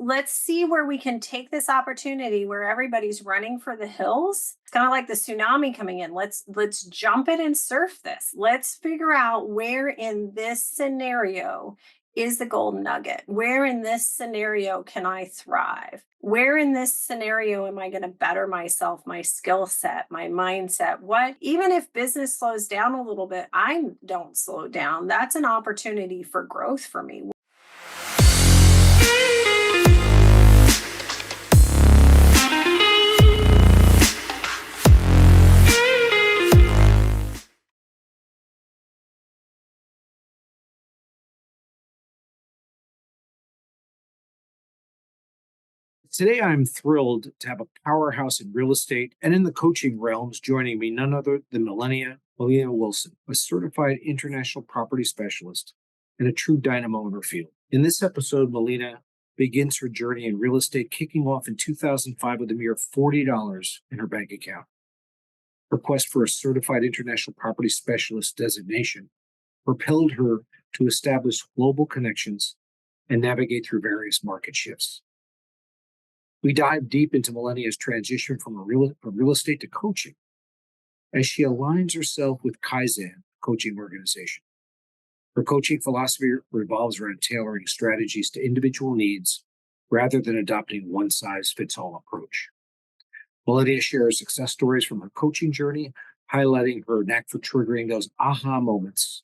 let's see where we can take this opportunity where everybody's running for the hills. It's kind of like the tsunami coming in. Let's jump it and surf this. Let's figure out where in this scenario is the golden nugget. Where in this scenario can I thrive? Where in this scenario am I going to better myself, my skill set, my mindset? What, even if business slows down a little bit, I don't slow down. That's an opportunity for growth for me. Today, I'm thrilled to have a powerhouse in real estate and in the coaching realms joining me, none other than Mallina Wilson, a certified international property specialist and a true dynamo in her field. In this episode, Mallina begins her journey in real estate, kicking off in 2005 with a mere $40 in her bank account. Her quest for a certified international property specialist designation propelled her to establish global connections and navigate through various market shifts. We dive deep into Mallina's transition from real estate to coaching as she aligns herself with Kaizen coaching organization. Her coaching philosophy revolves around tailoring strategies to individual needs rather than adopting one-size-fits-all approach. Mallina shares success stories from her coaching journey, highlighting her knack for triggering those aha moments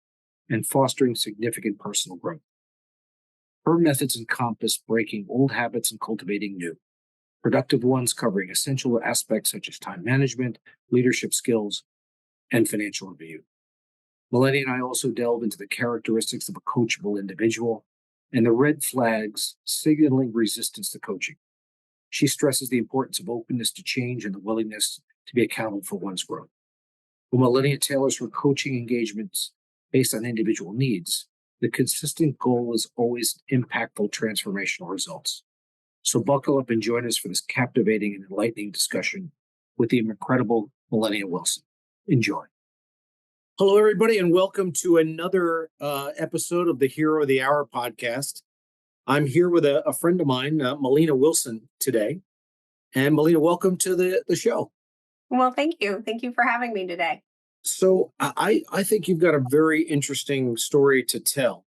and fostering significant personal growth. Her methods encompass breaking old habits and cultivating new. Productive ones covering essential aspects such as time management, leadership skills, and financial review. Mallina and I also delve into the characteristics of a coachable individual and the red flags signaling resistance to coaching. She stresses the importance of openness to change and the willingness to be accountable for one's growth. While Mallina tailors her coaching engagements based on individual needs, the consistent goal is always impactful transformational results. So buckle up and join us for this captivating and enlightening discussion with the incredible Mallina Wilson. Enjoy. Hello, everybody, and welcome to another episode of the Hero of the Hour podcast. I'm here with a friend of mine, Mallina Wilson, today. And Mallina, welcome to the show. Well, thank you. Thank you for having me today. So I think you've got a very interesting story to tell.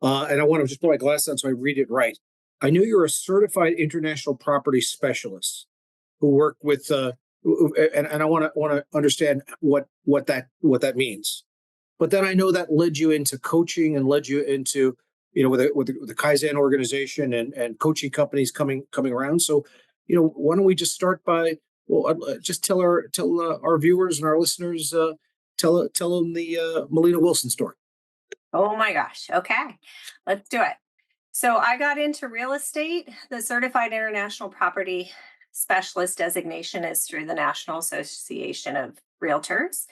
And I want to just put my glasses on so I read it right. I know you're a certified international property specialist who work with, and I want to understand what that means. But then I know that led you into coaching and led you into, with the Kaizen organization and coaching companies coming around. So, why don't we just start by just tell our viewers and our listeners tell them the Mallina Wilson story. Oh my gosh. Okay, let's do it. So I got into real estate. The Certified International Property Specialist designation is through the National Association of Realtors.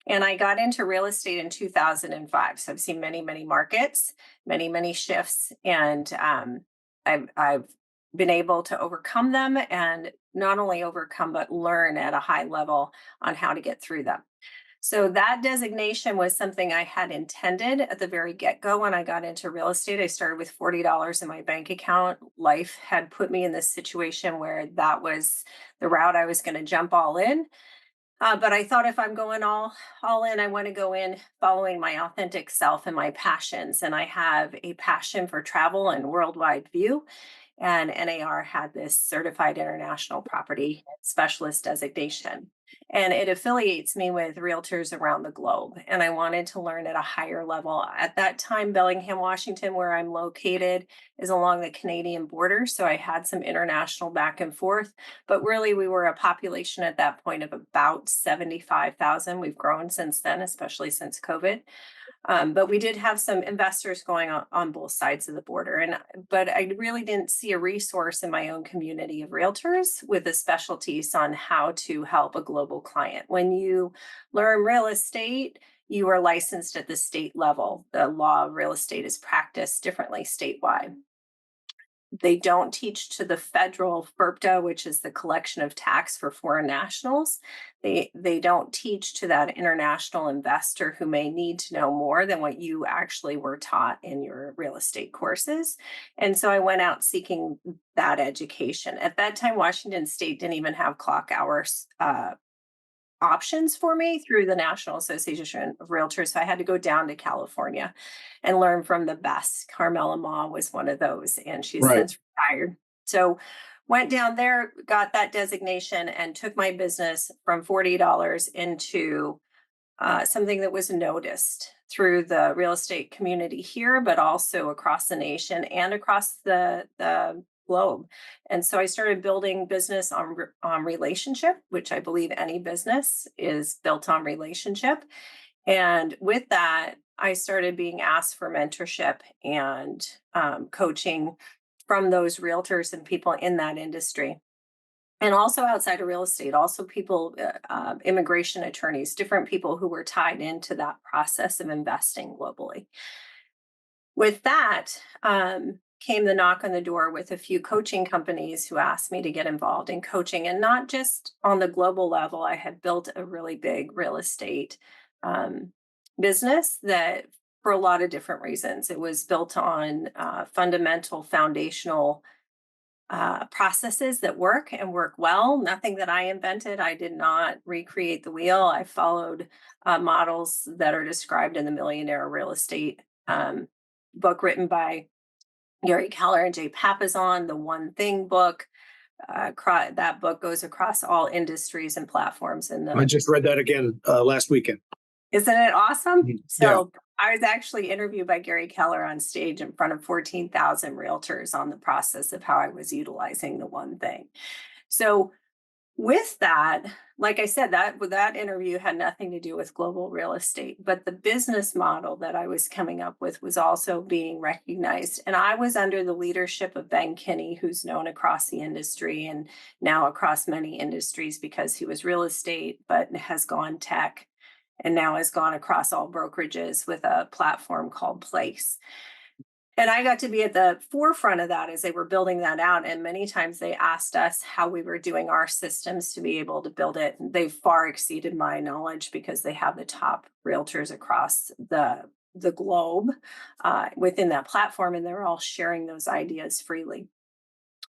And I got into real estate in 2005. So I've seen many, many markets, many, many shifts. And I've been able to overcome them, and not only overcome, but learn at a high level on how to get through them. So that designation was something I had intended at the very get-go when I got into real estate. I started with $40 in my bank account. Life had put me in this situation where that was the route I was going to jump all in. But I thought, if I'm going all in, I want to go in following my authentic self and my passions. And I have a passion for travel and worldwide view. And NAR had this Certified International Property Specialist designation. And it affiliates me with realtors around the globe. And I wanted to learn at a higher level. At that time, Bellingham, Washington, where I'm located, is along the Canadian border. So I had some international back and forth. But really, we were a population at that point of about 75,000. We've grown since then, especially since COVID. But we did have some investors going on both sides of the border. But I really didn't see a resource in my own community of realtors with the specialties on how to help a global client. When you learn real estate, you are licensed at the state level. The law of real estate is practiced differently statewide. They don't teach to the federal FERPTA, which is the collection of tax for foreign nationals. They don't teach to that international investor who may need to know more than what you actually were taught in your real estate courses. And so I went out seeking that education. At that time, Washington State didn't even have clock hours options for me through the National Association of Realtors. So I had to go down to California and learn from the best. Carmela Ma was one of those, and she's Right. since retired. So went down there, got that designation, and took my business from $40 into something that was noticed through the real estate community here, but also across the nation and across the globe. And so I started building business on relationship, which I believe any business is built on relationship. And with that, I started being asked for mentorship and coaching from those realtors and people in that industry, and also outside of real estate, also people, immigration attorneys, different people who were tied into that process of investing globally. With that, came the knock on the door with a few coaching companies who asked me to get involved in coaching, and not just on the global level. I had built a really big real estate um, business that, for a lot of different reasons, it was built on fundamental, foundational processes that work and work well. Nothing that I invented. I did not recreate the wheel. I followed models that are described in the Millionaire Real Estate book written by Gary Keller and Jay Papasan, the One Thing book. That book goes across all industries and platforms. And I the just read that again last weekend. Isn't it awesome? Yeah. So I was actually interviewed by Gary Keller on stage in front of 14,000 realtors on the process of how I was utilizing the one thing. So with that, like I said, that interview had nothing to do with global real estate, but the business model that I was coming up with was also being recognized. And I was under the leadership of Ben Kinney, who's known across the industry and now across many industries because he was real estate, but has gone tech and now has gone across all brokerages with a platform called Place. And I got to be at the forefront of that as they were building that out. And many times they asked us how we were doing our systems to be able to build it. They far exceeded my knowledge because they have the top realtors across the globe within that platform, and they're all sharing those ideas freely.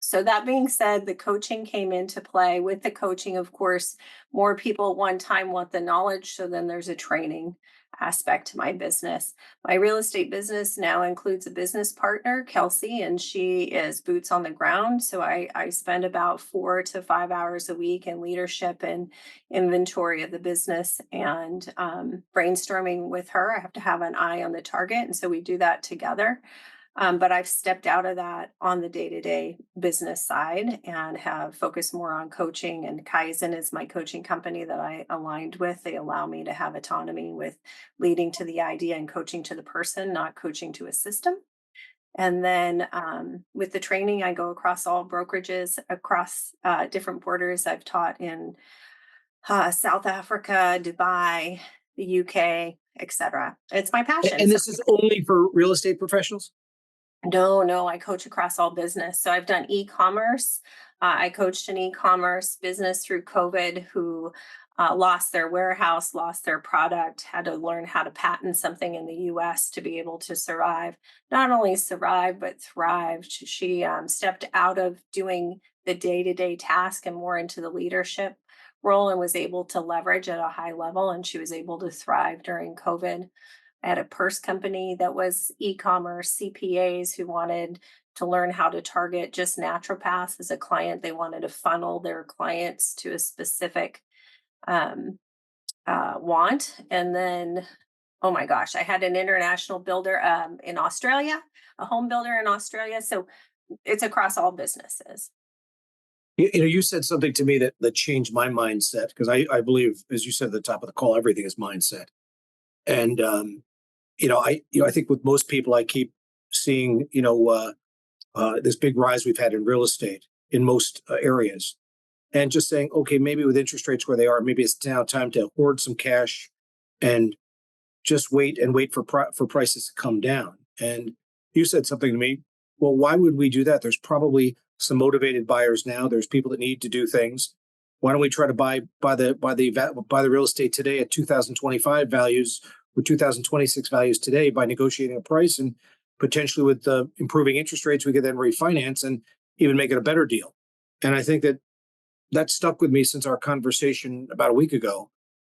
So that being said, the coaching came into play. With the coaching, of course, more people at one time want the knowledge. So then there's a training aspect to my business. My real estate business now includes a business partner, Kelsey, and she is boots on the ground. So I spend about 4 to 5 hours a week in leadership and inventory of the business and brainstorming with her. I have to have an eye on the target. And so we do that together. But I've stepped out of that on the day-to-day business side and have focused more on coaching. And Kaizen is my coaching company that I aligned with. They allow me to have autonomy with leading to the idea and coaching to the person, not coaching to a system. And then with the training, I go across all brokerages, across different borders. I've taught in South Africa, Dubai, the UK, etc. It's my passion. And So this is only for real estate professionals? no, I coach across all business. So I've done e-commerce. I coached an e-commerce business through COVID who lost their warehouse, lost their product, had to learn how to patent something in the US to be able to survive. Not only survive, but thrive. She stepped out of doing the day-to-day task and more into the leadership role and was able to leverage at a high level. And she was able to thrive during COVID. I had a purse company that was e-commerce, CPAs who wanted to learn how to target just naturopaths as a client. They wanted to funnel their clients to a specific um, want. And then, oh my gosh, I had an international builder in Australia, a home builder in Australia. So it's across all businesses. You said something to me that changed my mindset because I believe, as you said at the top of the call, everything is mindset. And I think with most people, I keep seeing this big rise we've had in real estate in most areas, and just saying, okay, maybe with interest rates where they are, maybe it's now time to hoard some cash and just wait for prices to come down. And you said something to me Well, why would we do that? There's probably some motivated buyers now. There's people that need to do things. Why don't we try to buy the real estate today at 2025 values or 2026 values today by negotiating a price, and potentially with the improving interest rates, we could then refinance and even make it a better deal. And I think that stuck with me since our conversation about a week ago.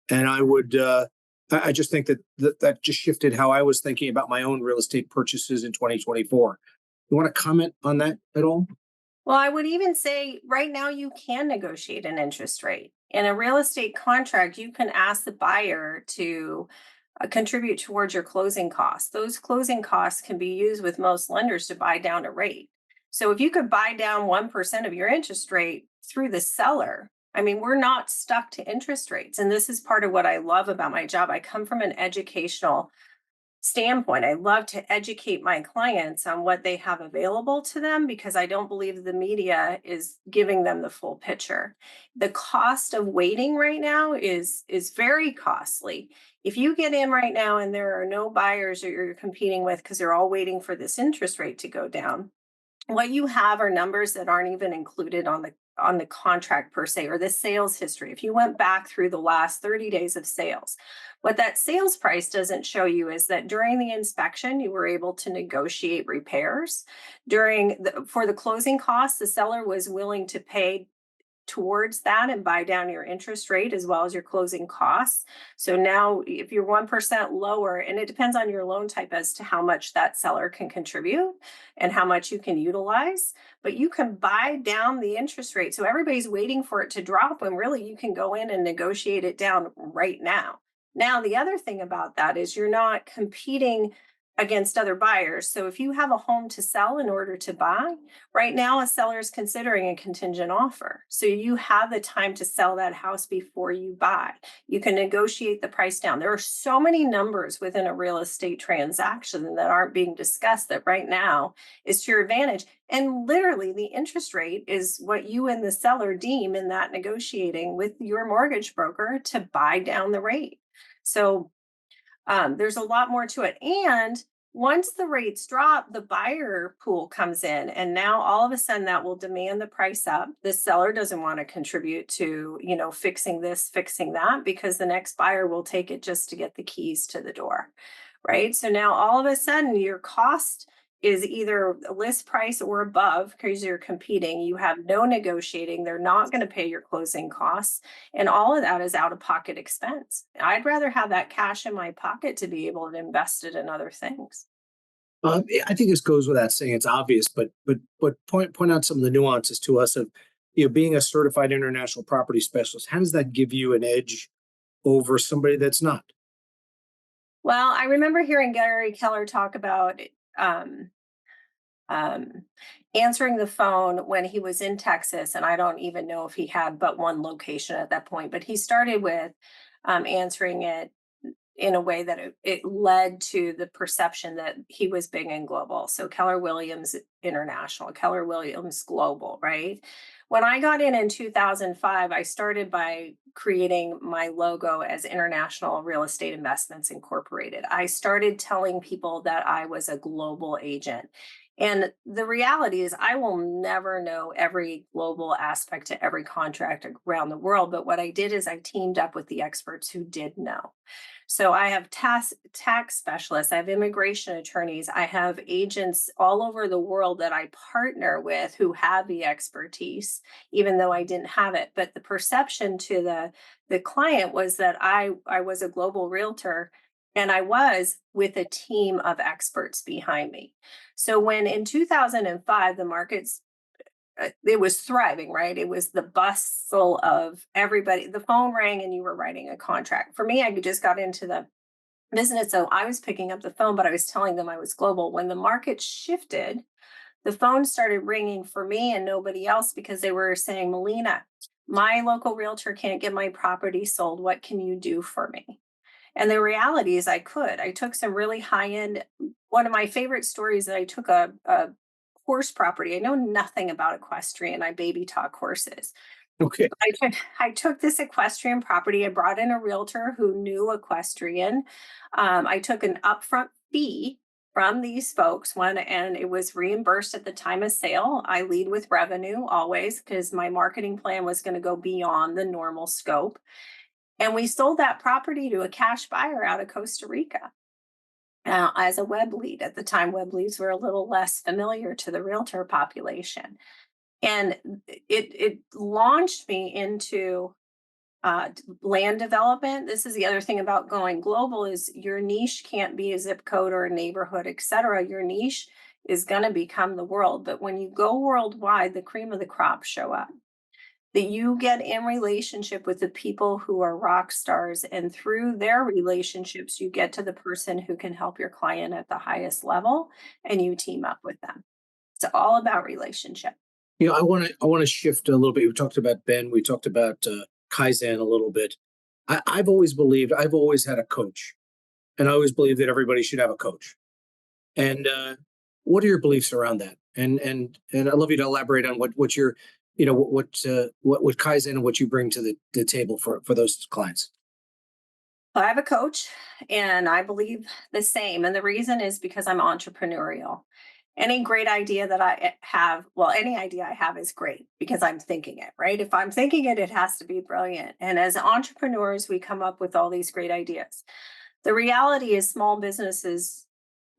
And I just think that just shifted how I was thinking about my own real estate purchases in 2024. You want to comment on that at all? Well, I would even say right now you can negotiate an interest rate. In a real estate contract, you can ask the buyer to contribute towards your closing costs. Those closing costs can be used with most lenders to buy down a rate. So if you could buy down 1% of your interest rate through the seller, I mean, we're not stuck to interest rates. And this is part of what I love about my job. I come from an educational standpoint. I love to educate my clients on what they have available to them because I don't believe the media is giving them the full picture. The cost of waiting right now is very costly. If you get in right now and there are no buyers that you're competing with because they're all waiting for this interest rate to go down, what you have are numbers that aren't even included on the contract per se, or the sales history. If you went back through the last 30 days of sales, what that sales price doesn't show you is that during the inspection you were able to negotiate repairs. For the closing costs, the seller was willing to pay towards that and buy down your interest rate as well as your closing costs. So now, if you're 1% lower, and it depends on your loan type as to how much that seller can contribute and how much you can utilize, but you can buy down the interest rate. So everybody's waiting for it to drop when really you can go in and negotiate it down right now. Now, the other thing about that is you're not competing against other buyers. So if you have a home to sell in order to buy, right now, a seller is considering a contingent offer. So you have the time to sell that house before you buy. You can negotiate the price down. There are so many numbers within a real estate transaction that aren't being discussed that right now is to your advantage. And literally, the interest rate is what you and the seller deem in that negotiating with your mortgage broker to buy down the rate. So there's a lot more to it. And once the rates drop, the buyer pool comes in. And now all of a sudden that will demand the price up. The seller doesn't want to contribute to, fixing this, fixing that, because the next buyer will take it just to get the keys to the door. Right. So now all of a sudden your cost is either a list price or above because you're competing. You have no negotiating. They're not going to pay your closing costs. And all of that is out of pocket expense. I'd rather have that cash in my pocket to be able to invest it in other things. I think this goes without saying. It's obvious, but point out some of the nuances to us of being a certified international property specialist. How does that give you an edge over somebody that's not? Well, I remember hearing Gary Keller talk about um, um, answering the phone when he was in Texas. And I don't even know if he had but one location at that point, but he started with answering it in a way that it led to the perception that he was big and global. So Keller Williams International, Keller Williams Global, right? When I got in 2005, I started by creating my logo as International Real Estate Investments Incorporated. I started telling people that I was a global agent. And the reality is, I will never know every global aspect to every contract around the world. But what I did is I teamed up with the experts who did know. So I have tax specialists, I have immigration attorneys, I have agents all over the world that I partner with who have the expertise, even though I didn't have it. But the perception to the client was that I was a global realtor, and I was with a team of experts behind me. So when in 2005 the markets it was thriving, right? It was the bustle of everybody. The phone rang and you were writing a contract. For me, I just got into the business. So I was picking up the phone, but I was telling them I was global. When the market shifted, the phone started ringing for me and nobody else because they were saying, Melina, my local realtor can't get my property sold. What can you do for me? And the reality is I could. I took some really high end. One of my favorite stories that I took a horse property. I know nothing about equestrian. I baby talk horses. Okay. I took this equestrian property. I brought in a realtor who knew equestrian. I took an upfront fee from these folks when and it was reimbursed at the time of sale. I lead with revenue always because my marketing plan was going to go beyond the normal scope. And we sold that property to a cash buyer out of Costa Rica as a web lead. At the time, web leads were a little less familiar to the realtor population. And it launched me into land development. This is the other thing about going global is your niche can't be a zip code or a neighborhood, et cetera. Your niche is going to become the world. But when you go worldwide, the cream of the crop show up. That you get in relationship with the people who are rock stars, and through their relationships, you get to the person who can help your client at the highest level, and you team up with them. It's all about relationship. I want to shift a little bit. We talked about Ben. We talked about Kaizen a little bit. I've always believed. I've always had a coach, and I always believe that everybody should have a coach. And what are your beliefs around that? And I'd love you to elaborate on what your what Kaizen and what you bring to the table for those clients. I have a coach and I believe the same. And the reason is because I'm entrepreneurial. Any great idea that I have, well, any idea I have is great because I'm thinking it, right? If I'm thinking it, it has to be brilliant. And as entrepreneurs, we come up with all these great ideas. The reality is, small businesses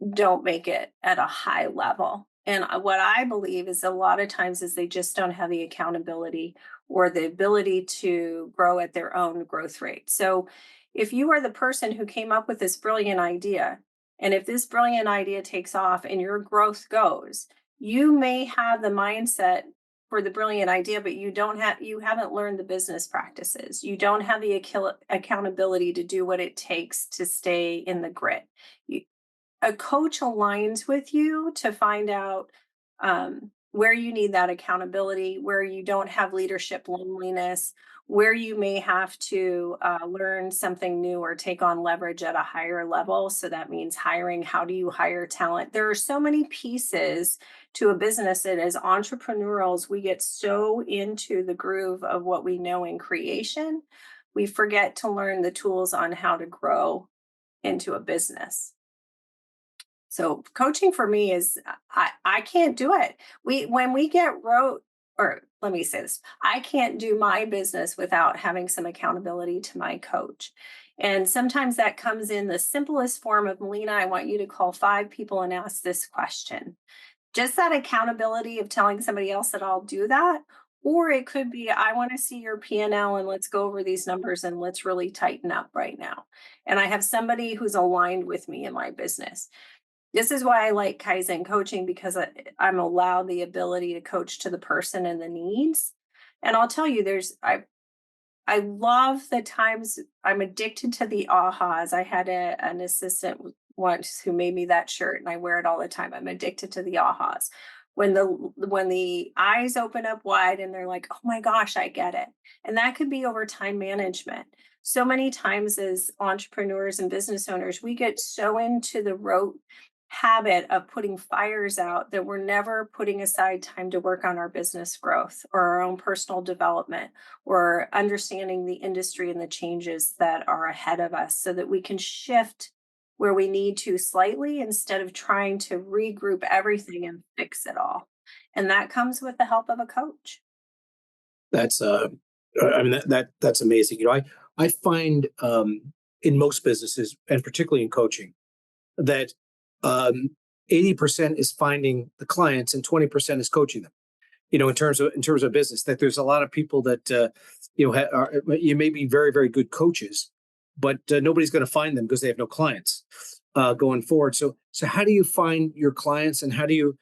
don't make it at a high level. And what I believe is a lot of times is they just don't have the accountability or the ability to grow at their own growth rate. So if you are the person who came up with this brilliant idea, and if this brilliant idea takes off and your growth goes, you may have the mindset for the brilliant idea, but you haven't learned the business practices. You don't have the accountability to do what it takes to stay in the grit. You, a coach aligns with you to find out where you need that accountability, where you don't have leadership loneliness, where you may have to learn something new or take on leverage at a higher level. So that means hiring. How do you hire talent? There are so many pieces to a business that as entrepreneurials, we get so into the groove of what we know in creation, we forget to learn the tools on how to grow into a business. So coaching for me is I can't do it. We when we get wrote or let me say this, I can't do my business without having some accountability to my coach. And sometimes that comes in the simplest form of Melina, I want you to call 5 people and ask this question. Just that accountability of telling somebody else that I'll do that. Or it could be, I want to see your P&L and L and let's go over these numbers and let's really tighten up right now. And I have somebody who's aligned with me in my business. This is why I like Kaizen coaching because I'm allowed the ability to coach to the person and the needs. And I'll tell you, I love the times I'm addicted to the ahas. I had an assistant once who made me that shirt, and I wear it all the time. I'm addicted to the ahas. When the eyes open up wide and they're like, "Oh my gosh, I get it," and that could be over time management. So many times as entrepreneurs and business owners, we get so into the rote habit of putting fires out that we're never putting aside time to work on our business growth or our own personal development or understanding the industry and the changes that are ahead of us so that we can shift where we need to slightly instead of trying to regroup everything and fix it all. And that comes with the help of a coach. That's I mean that's amazing. I find in most businesses and particularly in coaching that 80% is finding the clients and 20% is coaching them. In terms of business, that there's a lot of people that you may be very very good coaches, but nobody's going to find them because they have no clients going forward. So how do you find your clients, and how do you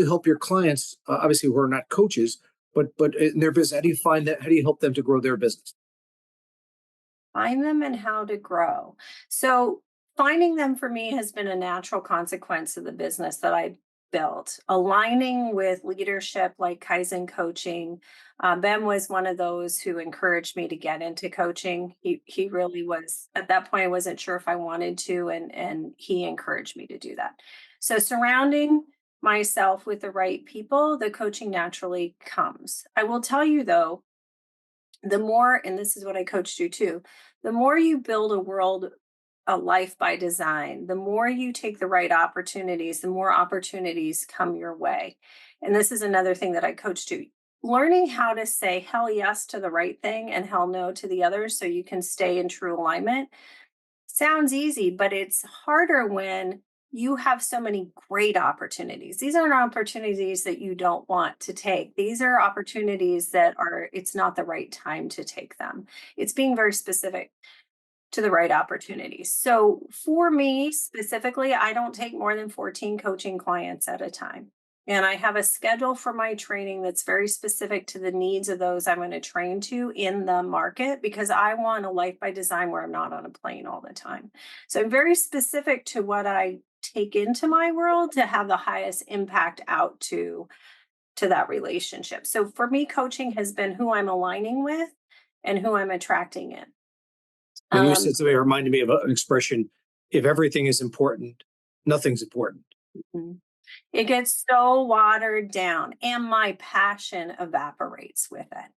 help your clients? Obviously, who are not coaches, but in their business, how do you find that? How do you help them to grow their business? Find them and how to grow. So finding them for me has been a natural consequence of the business that I built. Aligning with leadership like Kaizen coaching. Ben was one of those who encouraged me to get into coaching. He really was at that point. I wasn't sure if I wanted to, and he encouraged me to do that. So surrounding myself with the right people, the coaching naturally comes. I will tell you though, the more, and this is what I coach you too, the more you build a world a life by design, the more you take the right opportunities, the more opportunities come your way. And this is another thing that I coach to. Learning how to say hell yes to the right thing and hell no to the others so you can stay in true alignment sounds easy, but it's harder when you have so many great opportunities. These aren't opportunities that you don't want to take. These are opportunities that are, it's not the right time to take them. It's being very specific to the right opportunities. So for me specifically, I don't take more than 14 coaching clients at a time. And I have a schedule for my training that's very specific to the needs of those I'm going to train to in the market because I want a life by design where I'm not on a plane all the time. So I'm very specific to what I take into my world to have the highest impact out to that relationship. So for me, coaching has been who I'm aligning with and who I'm attracting in. When you Um, said something, it reminded me of an expression: "If everything is important, nothing's important." Mhm. It gets so watered down, and my passion evaporates with it,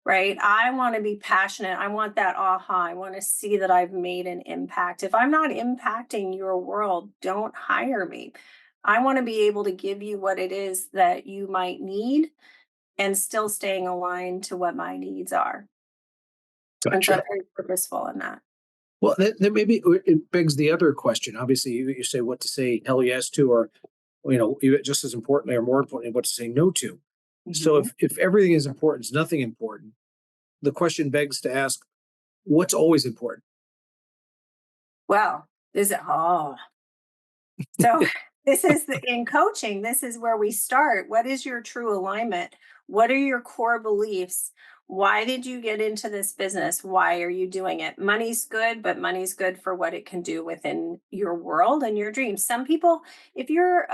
right? I want to be passionate. I want that aha. I want to see that I've made an impact. If I'm not impacting your world, don't hire me. I want to be able to give you what it is that you might need and still staying aligned to what my needs are. And so I'm Gotcha. very purposeful in that. Well, that maybe it begs the other question. Obviously, you say what to say hell yes to, or just as importantly or more importantly, what to say no to. So Mhm. if everything is important, is nothing important, the question begs to ask, what's always important? Well, so this is in coaching, this is where we start. What is your true alignment? What are your core beliefs? Why did you get into this business? Why are you doing it? Money's good, but money's good for what it can do within your world and your dreams. Some people, if you're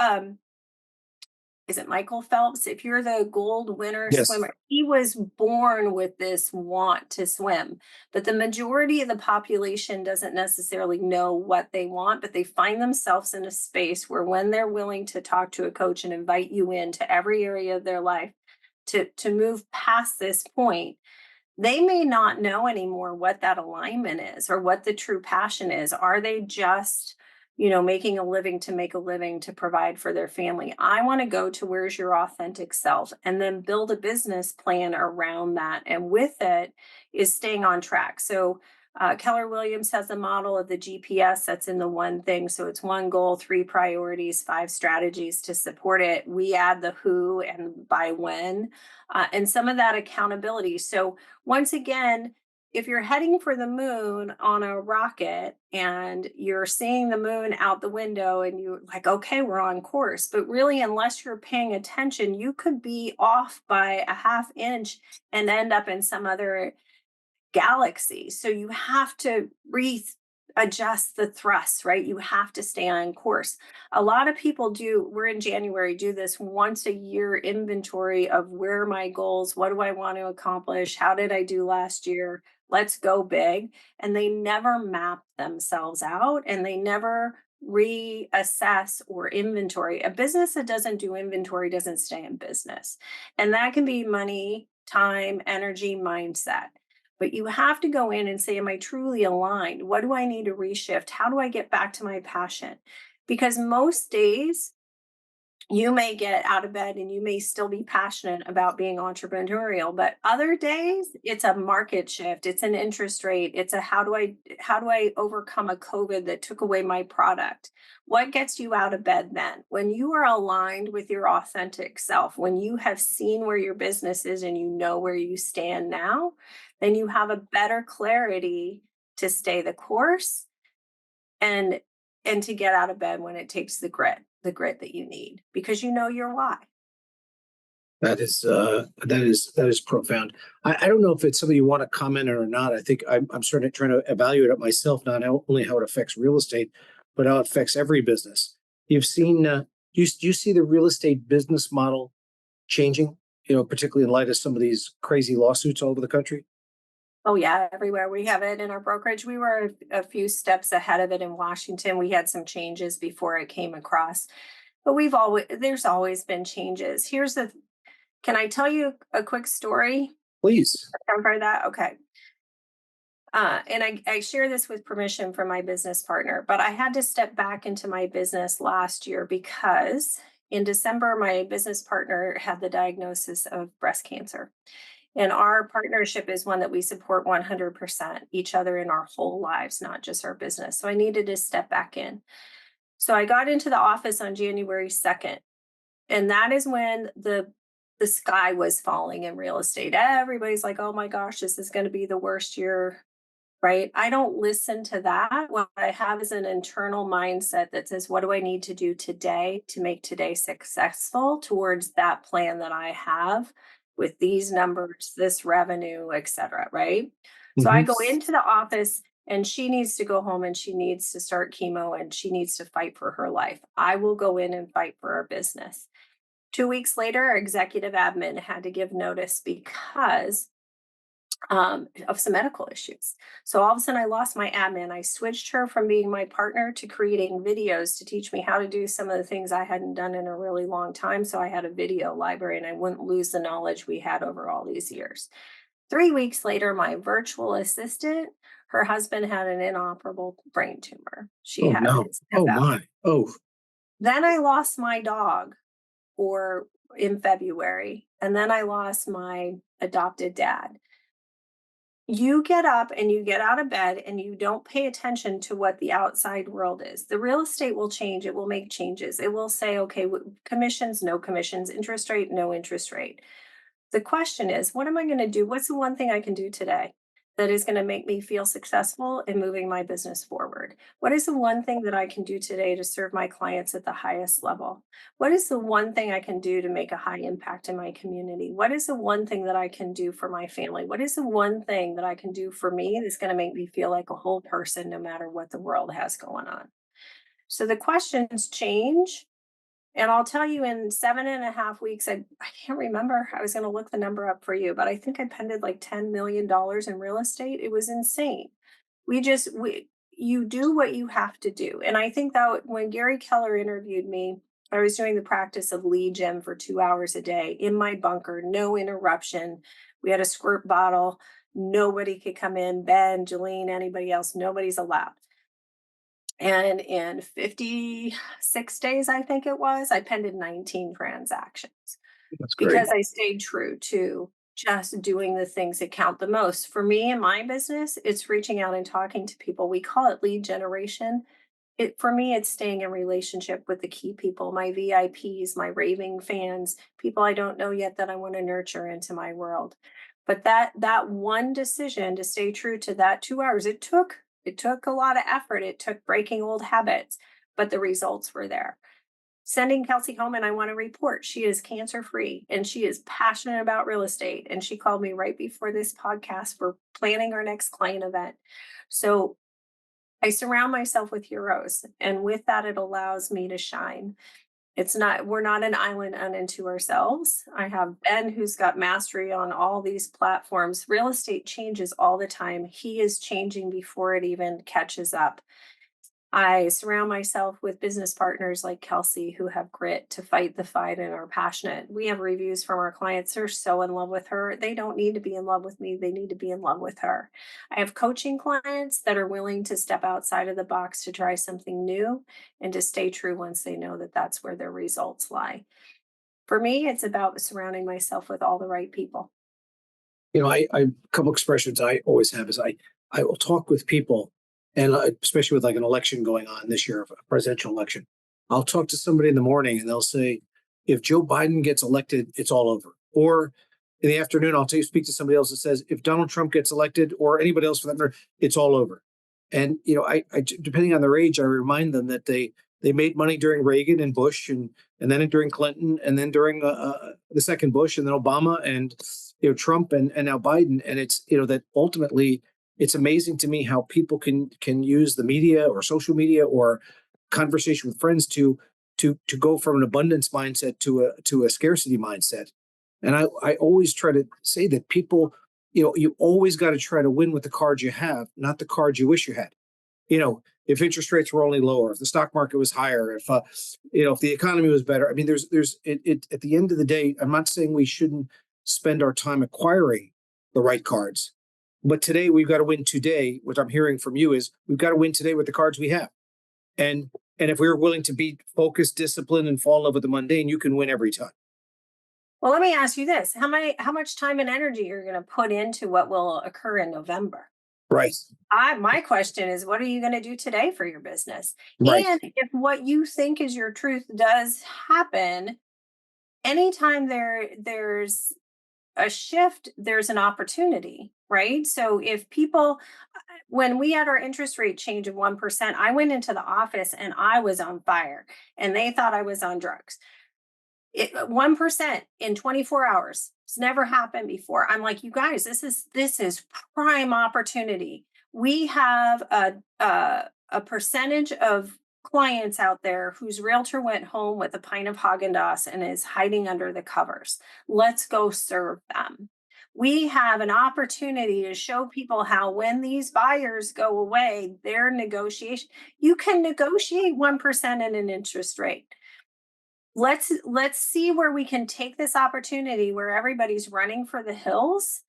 is it Michael Phelps? If you're the gold winner Yes. swimmer, he was born with this want to swim. But the majority of the population doesn't necessarily know what they want, but they find themselves in a space where when they're willing to talk to a coach and invite you into every area of their life to move past this point, they may not know anymore what that alignment is or what the true passion is. Are they just, making a living to make a living to provide for their family? I want to go to where's your authentic self and then build a business plan around that. And with it is staying on track. So, Keller Williams has a model of the GPS that's in the one thing. So it's one goal, three priorities, five strategies to support it. We add the who and by when, and some of that accountability. So, once again, if you're heading for the moon on a rocket and you're seeing the moon out the window and you're like, okay, we're on course. But really, unless you're paying attention, you could be off by a half inch and end up in some other galaxy. So you have to adjust the thrust, right? You have to stay on course. A lot of people do, we're in January, do this once a year inventory of where are my goals? What do I want to accomplish? How did I do last year? Let's go big. And they never map themselves out and they never reassess or inventory. A business that doesn't do inventory doesn't stay in business. And that can be money, time, energy, mindset. But you have to go in and say, am I truly aligned? What do I need to reshift? How do I get back to my passion? Because most days you may get out of bed and you may still be passionate about being entrepreneurial, but other days it's a market shift, it's an interest rate, it's a how do I overcome a COVID that took away my product? What gets you out of bed then? When you are aligned with your authentic self, when you have seen where your business is and you know where you stand now, then you have a better clarity to stay the course and to get out of bed when it takes the grit that you need because you know your why. That is profound. I don't know if it's something you want to comment on or not. I think I'm sort of trying to evaluate it myself, not only how it affects real estate, but how it affects every business. You've seen, do you see the real estate business model changing? Particularly in light of some of these crazy lawsuits all over the country. Oh yeah, everywhere we have it in our brokerage. We were a few steps ahead of it in Washington. We had some changes before it came across, but there's always been changes. Can I tell you a quick story? Please. Cover that? Okay. And I share this with permission from my business partner, but I had to step back into my business last year because in December, my business partner had the diagnosis of breast cancer. And our partnership is one that we support 100% each other in our whole lives, not just our business. So I needed to step back in. So I got into the office on January 2nd, and that is when the sky was falling in real estate. Everybody's like, "Oh my gosh, this is going to be the worst year." Right? I don't listen to that. What I have is an internal mindset that says, what do I need to do today to make today successful towards that plan that I have with these numbers, this revenue, et cetera. Right. So I Hmm. go into the office and she needs to go home and she needs to start chemo and she needs to fight for her life. I will go in and fight for our business. 2 weeks later, our executive admin had to give notice because of some medical issues. So all of a sudden, I lost my admin. I switched her from being my partner to creating videos to teach me how to do some of the things I hadn't done in a really long time. So I had a video library and I wouldn't lose the knowledge we had over all these years. 3 weeks later, my virtual assistant, her husband had an inoperable brain tumor. She Oh had no. his hip Oh out. my. Oh, Then I lost my dog or in February. And then I lost my adopted dad. You get up and you get out of bed and you don't pay attention to what the outside world is. The real estate will change. It will make changes. It will say, okay, commissions, no commissions, interest rate, no interest rate. The question is, what am I going to do? What's the one thing I can do today that is going to make me feel successful in moving my business forward? What is the one thing that I can do today to serve my clients at the highest level? What is the one thing I can do to make a high impact in my community? What is the one thing that I can do for my family? What is the one thing that I can do for me that's going to make me feel like a whole person no matter what the world has going on? So the questions change, and I'll tell you in 7.5 weeks, I can't remember. I was going to look the number up for you, but I think I pended like $10 million in real estate. It was insane. You do what you have to do. And I think that when Gary Keller interviewed me, I was doing the practice of lead gen for 2 hours a day in my bunker, no interruption. We had a squirt bottle. Nobody could come in, Ben, Jolene, anybody else, nobody's allowed. And in 56 days, I think it was, I pended 19 transactions that's great. because I stayed true to just doing the things that count the most. For me and my business, it's reaching out and talking to people. We call it lead generation. For me, it's staying in relationship with the key people, my VIPs, my raving fans, people I don't know yet that I want to nurture into my world. But that one decision to stay true to that 2 hours, it took a lot of effort. It took breaking old habits, but the results were there. Sending Kelsey home, and I want to report she is cancer free and she is passionate about real estate. And she called me right before this podcast. We're planning our next client event. So I surround myself with heroes, and with that, it allows me to shine. We're not an island unto ourselves. I have Ben who's got mastery on all these platforms. Real estate changes all the time. He is changing before it even catches up. I surround myself with business partners like Kelsey who have grit to fight the fight and are passionate. We have reviews from our clients. They're so in love with her. They don't need to be in love with me. They need to be in love with her. I have coaching clients that are willing to step outside of the box to try something new and to stay true once they know that that's where their results lie. For me, it's about surrounding myself with all the right people. A couple expressions I always have is I will talk with people, and especially with like an election going on this year, a presidential election. I'll talk to somebody in the morning, and they'll say, if Joe Biden gets elected, it's all over. Or in the afternoon, speak to somebody else that says, if Donald Trump gets elected, or anybody else for that matter, it's all over. And depending on their age, I remind them that they made money during Reagan and Bush, and then during Clinton, and then during the second Bush, and then Obama, and Trump, and now Biden. And it's that ultimately it's amazing to me how people can use the media or social media or conversation with friends to go from an abundance mindset to a scarcity mindset. And I always try to say that people, you always got to try to win with the cards you have, not the cards you wish you had. If interest rates were only lower, if the stock market was higher, if the economy was better. I mean, at the end of the day, I'm not saying we shouldn't spend our time acquiring the right cards, But today we've got to win today. What I'm hearing from you is we've got to win today with the cards we have. And and if we're willing to be focused, disciplined, and fall in love with the mundane, you can win every time. Well, let me ask you this. How much time and energy you're going to put into what will occur in November? Right. My question is, what are you going to do today for your business? Right. And if what you think is your truth does happen, anytime there's a shift, there's an opportunity, right? So if people, when we had our interest rate change of 1%, I went into the office and I was on fire and they thought I was on drugs. 1% in 24 hours. It's never happened before. I'm like, you guys, this is prime opportunity. We have a percentage of clients out there whose realtor went home with a pint of Haagen-Dazs and is hiding under the covers. Let's go serve them. We have an opportunity to show people how when these buyers go away, their negotiation, you can negotiate 1% in an interest rate. Let's see where we can take this opportunity where everybody's running for the hills.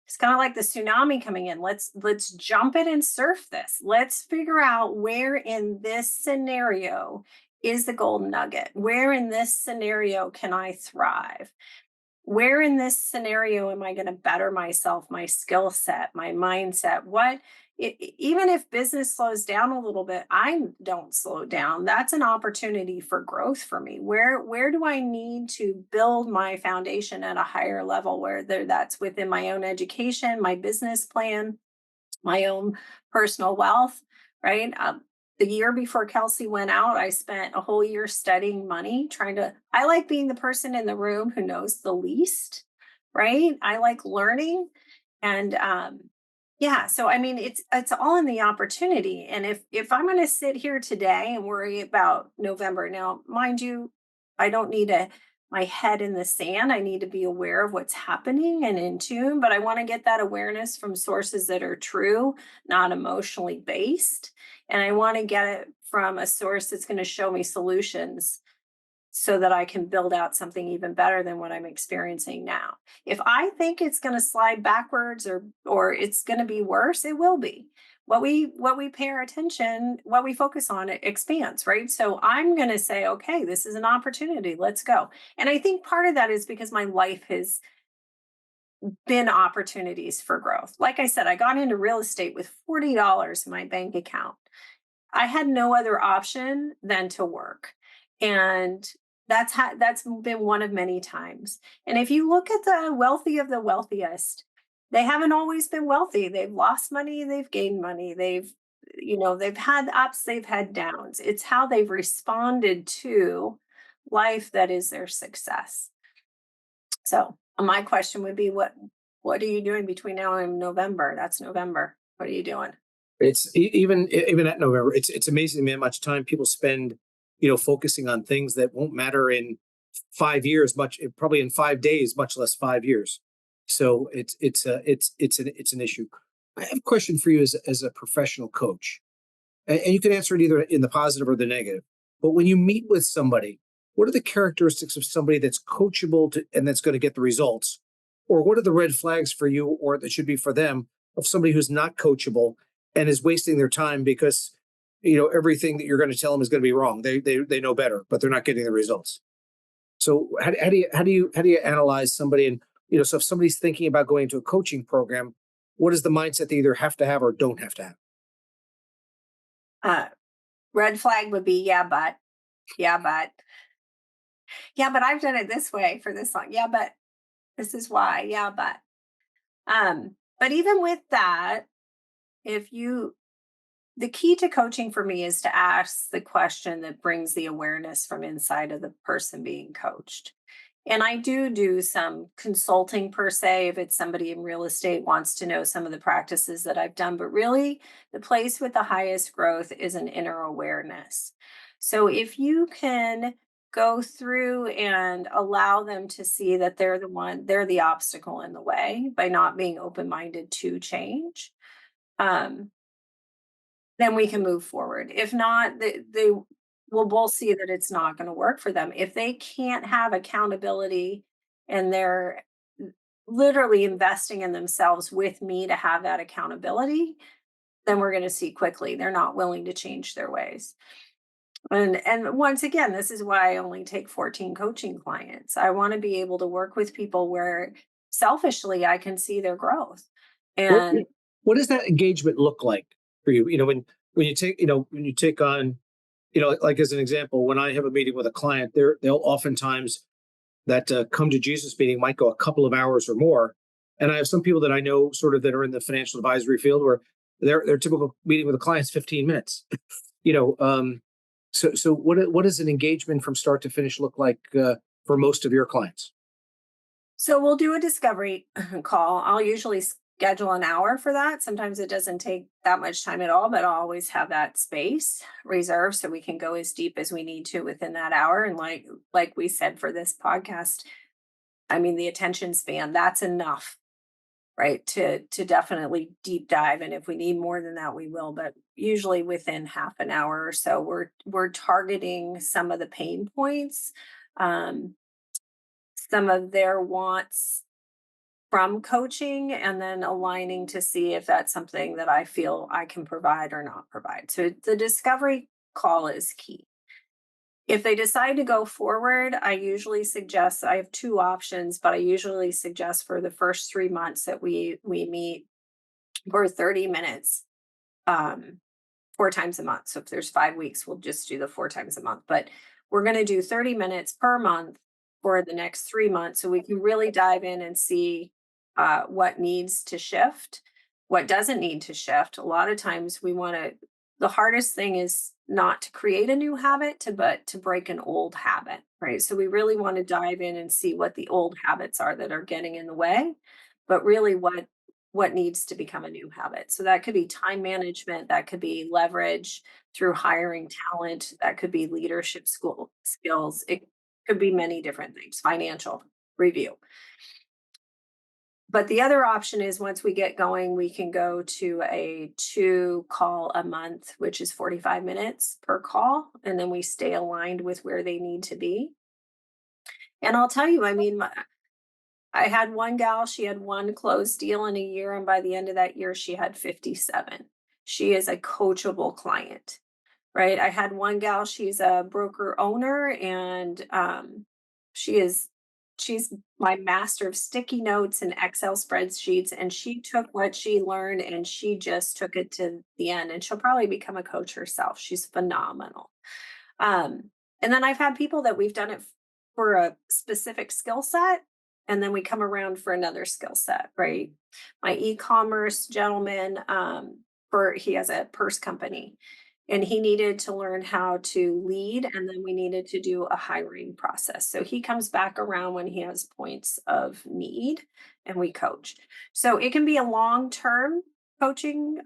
It's kind of like the tsunami coming in. Let's jump it and surf this. Let's figure out where in this scenario is the golden nugget. Where in this scenario can I thrive? Where in this scenario am I going to better myself, my skill set, my mindset? Even if business slows down a little bit, I don't slow down. That's an opportunity for growth for me. Where do I need to build my foundation at a higher level, whether that's within my own education, my business plan, my own personal wealth, right? The year before Kelsey went out, I spent a whole year studying money, I like being the person in the room who knows the least, right? I like learning. And yeah, so I mean, it's all in the opportunity. And if I'm going to sit here today and worry about November, now, mind you, I don't need my head in the sand. I need to be aware of what's happening and in tune, but I want to get that awareness from sources that are true, not emotionally based. And I want to get it from a source that's going to show me solutions so that I can build out something even better than what I'm experiencing now. If I think it's going to slide backwards or it's going to be worse, it will be. What we pay our attention, what we focus on, it expands, right? So I'm going to say, okay, this is an opportunity. Let's go. And I think part of that is because my life has been opportunities for growth. Like I said, I got into real estate with $40 in my bank account. I had no other option than to work. And that's been one of many times. And if you look at the wealthy of the wealthiest, they haven't always been wealthy. They've lost money, they've gained money, they've had ups, they've had downs. It's how they've responded to life that is their success. So my question would be, what are you doing between now and November? That's November. What are you doing? It's even at November. It's amazing how much time people spend, focusing on things that won't matter in 5 years, much probably in 5 days, much less 5 years. So it's an issue. I have a question for you as a professional coach, and you can answer it either in the positive or the negative. But when you meet with somebody, what are the characteristics of somebody that's coachable and that's going to get the results? Or what are the red flags for you, or that should be for them, of somebody who's not coachable and is wasting their time because everything that you're going to tell them is going to be wrong. They know better, but they're not getting the results. So how do you analyze somebody? And so if somebody's thinking about going to a coaching program, what is the mindset they either have to have or don't have to have? Uh, Red flag would be, yeah, but I've done it this way for this long. Yeah, but this is why. Yeah, but even with that, if you the key to coaching for me is to ask the question that brings the awareness from inside of the person being coached. And I do some consulting per se, if it's somebody in real estate wants to know some of the practices that I've done. But really, the place with the highest growth is an inner awareness. So if you can go through and allow them to see that they're the obstacle in the way by not being open minded to change, um, then we can move forward. If not, they will both see that it's not going to work for them. If they can't have accountability and they're literally investing in themselves with me to have that accountability, then we're going to see quickly they're not willing to change their ways. And once again, this is why I only take 14 coaching clients. I want to be able to work with people where selfishly I can see their growth. What And what does that engagement look like for you? When you take when you take on, like as an example, when I have a meeting with a client, they'll oftentimes that come to Jesus meeting might go a couple of hours or more. And I have some people that I know sort of that are in the financial advisory field where their typical meeting with a client is 15 minutes. you know, um, so what does an engagement from start to finish look like for most of your clients? so we'll do a discovery call. I'll usually schedule an hour for that. Sometimes it doesn't take that much time at all, but I'll always have that space reserved so we can go as deep as we need to within that hour. And like we said for this podcast, I mean the attention span, that's enough, right? To definitely deep dive. And if we need more than that, we will, but usually within half an hour or so, we're targeting some of the pain points, um, some of their wants from coaching, and then aligning to see if that's something that I feel I can provide or not provide. So the discovery call is key. If they decide to go forward, I usually suggest I have two options, but I usually suggest for the first 3 months that we meet for 30 minutes, um, 4 times a month. So if there's 5 weeks, we'll just do the 4 times a month. But we're going to do 30 minutes per month for the next 3 months so we can really dive in and see what needs to shift, what doesn't need to shift. A lot of times we want to, the hardest thing is not to create a new habit, but to break an old habit, right? So we really want to dive in and see what the old habits are that are getting in the way, but really what needs to become a new habit. So that could be time management, that could be leverage through hiring talent, that could be leadership school skills. It could be many different things, financial review. But the other option is once we get going, we can go to a 2 call a month, which is 45 minutes per call. And then we stay aligned with where they need to be. And I'll tell you, I mean, I had one gal, she had one closed deal in a year, and by the end of that year, she had 57. She is a coachable client, right? I had one gal, she's a broker owner, and she is she's my master of sticky notes and Excel spreadsheets, and she took what she learned and she just took it to the end, and she'll probably become a coach herself. She's phenomenal. Um, and then I've had people that we've done it for a specific skill set, and then we come around for another skill set, right? My e-commerce gentleman, for he has a purse company, and he needed to learn how to lead, and then we needed to do a hiring process. So he comes back around when he has points of need, and we coach. So it can be a long-term coaching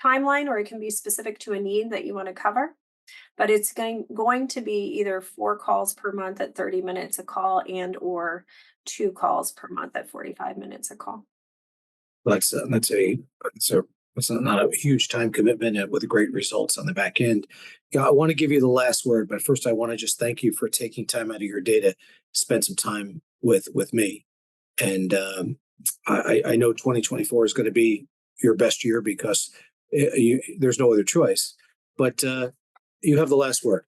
timeline, or it can be specific to a need that you want to cover, but it's going to be either 4 calls per month at 30 minutes a call, and or 2 calls per month at 45 minutes a call. That's not a huge time commitment and with great results on the back end. Yeah, I want to give you the last word, but first I want to just thank you for taking time out of your day to spend some time with me. And I know 2024 is going to be your best year because there's no other choice. But you have the last word.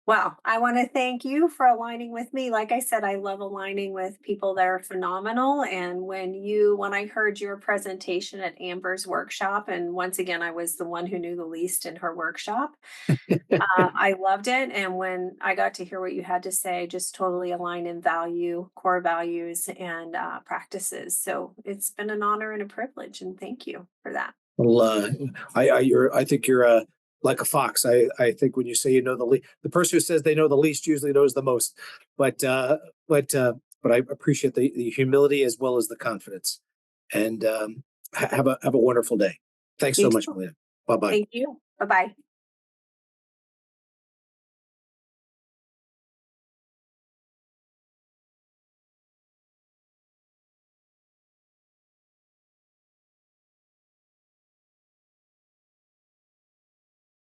Well, I want to thank you for aligning with me. Like I said, I love aligning with people that are phenomenal. And when I heard your presentation at Amber's workshop, and once again, I was the one who knew the least in her workshop, I loved it. And when I got to hear what you had to say, just totally aligned in core values, and practices. So it's been an honor and a privilege. And thank you for that. Well, I think you're like a fox. I think when you say you know the person who says they know the least usually knows the most. But but I appreciate the humility as well as the confidence. And have a wonderful day. Thanks You so much, too. Malia. Bye bye. Thank you. Bye bye.